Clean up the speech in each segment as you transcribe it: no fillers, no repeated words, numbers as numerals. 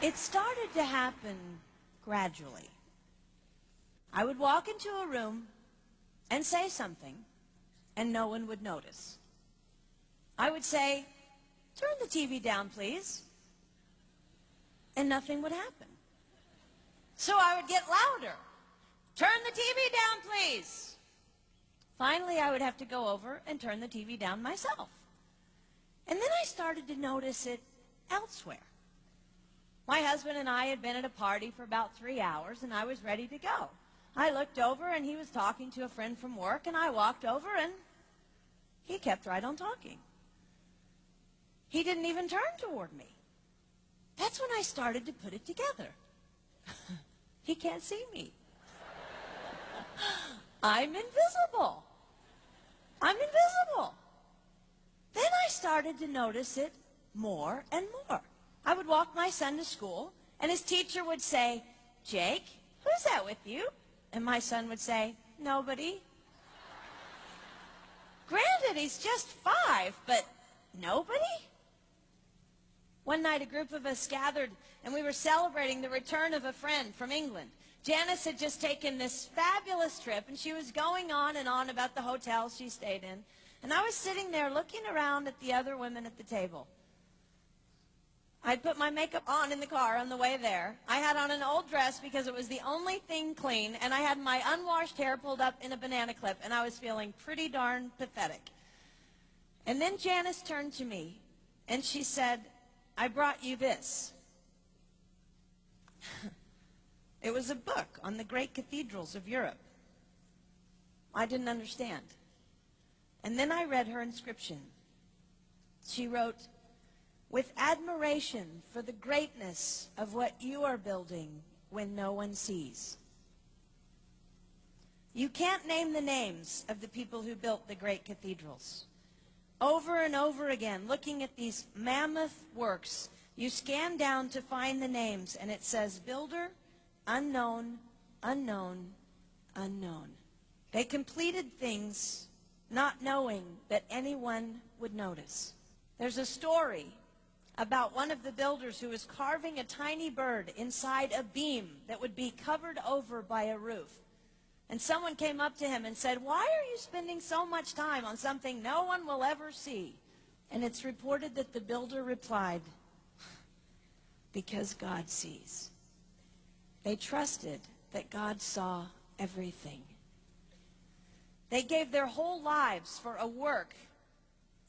It started to happen gradually. I would walk into a room and say something, and no one would notice. I would say, "Turn the TV down, please," and nothing would happen. So I would get louder. "Turn the TV down, please." Finally, I would have to go over and turn the TV down myself. And then I started to notice it elsewhere. My husband and I had been at a party for about 3 hours, and I was ready to go. I looked over, and he was talking to a friend from work, and I walked over, and he kept right on talking. He didn't even turn toward me. That's when I started to put it together. He can't see me. I'm invisible. I'm invisible. Then I started to notice it more and more. I would walk my son to school, and his teacher would say, "Jake, who's that with you?" And my son would say, "Nobody." Granted, he's just 5, but nobody? One night, a group of us gathered, and we were celebrating the return of a friend from England. Janice had just taken this fabulous trip, and she was going on and on about the hotel she stayed in. And I was sitting there looking around at the other women at the table. I'd put my makeup on in the car on the way there. I had on an old dress because it was the only thing clean, and I had my unwashed hair pulled up in a banana clip, and I was feeling pretty darn pathetic. And then Janice turned to me, and she said, "I brought you this." It was a book on the great cathedrals of Europe. I didn't understand. And then I read her inscription. She wrote, "With admiration for the greatness of what you are building when no one sees." You can't name the names of the people who built the great cathedrals. Over and over again, looking at these mammoth works, you scan down to find the names, and it says, "Builder, unknown, unknown, unknown." They completed things not knowing that anyone would notice. There's a story about one of the builders who was carving a tiny bird inside a beam that would be covered over by a roof. And someone came up to him and said, "Why are you spending so much time on something no one will ever see?" And it's reported that the builder replied, "Because God sees." They trusted that God saw everything. They gave their whole lives for a work,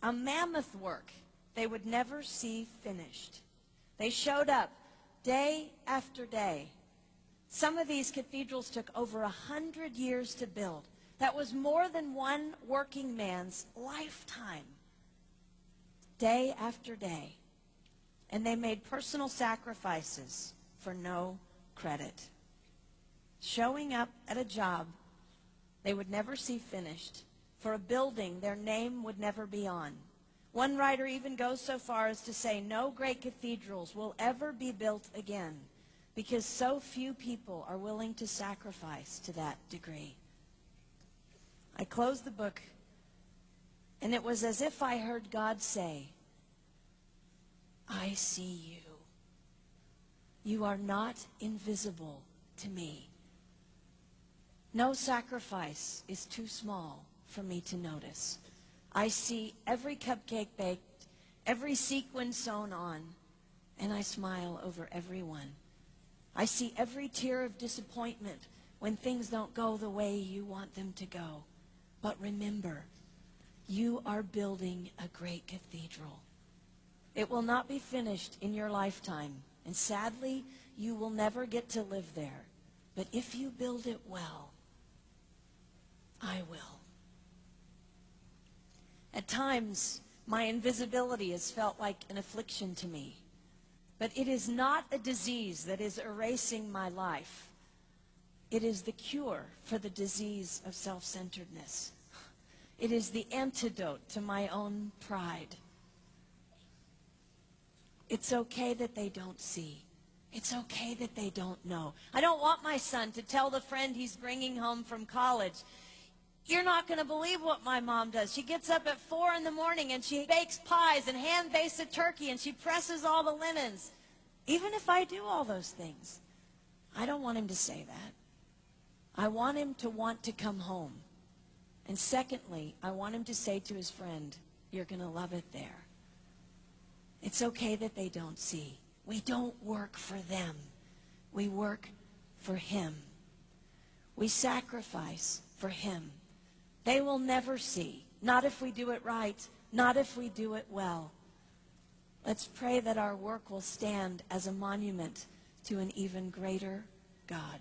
a mammoth work they would never see finished. They showed up day after day. Some of these cathedrals took over 100 years to build. That was more than one working man's lifetime. Day after day. And they made personal sacrifices for no credit. Showing up at a job they would never see finished, for a building their name would never be on. One writer even goes so far as to say no great cathedrals will ever be built again because so few people are willing to sacrifice to that degree. I closed the book, and it was as if I heard God say, "I see you. You are not invisible to me. No sacrifice is too small for me to notice. I see every cupcake baked, every sequin sewn on, and I smile over every one. I see every tear of disappointment when things don't go the way you want them to go. But remember, you are building a great cathedral. It will not be finished in your lifetime, and sadly, you will never get to live there. But if you build it well, I will." At times, my invisibility has felt like an affliction to me. But it is not a disease that is erasing my life. It is the cure for the disease of self-centeredness. It is the antidote to my own pride. It's okay that they don't see. It's okay that they don't know. I don't want my son to tell the friend he's bringing home from college, "You're not going to believe what my mom does. She gets up at 4 in the morning and she bakes pies and hand-bastes a turkey and she presses all the linens." Even if I do all those things, I don't want him to say that. I want him to want to come home. And secondly, I want him to say to his friend, you're going to love it there. It's okay that they don't see. We don't work for them. We work for him. We sacrifice for him. They will never see. Not if we do it right. Not if we do it well. Let's pray that our work will stand as a monument to an even greater God.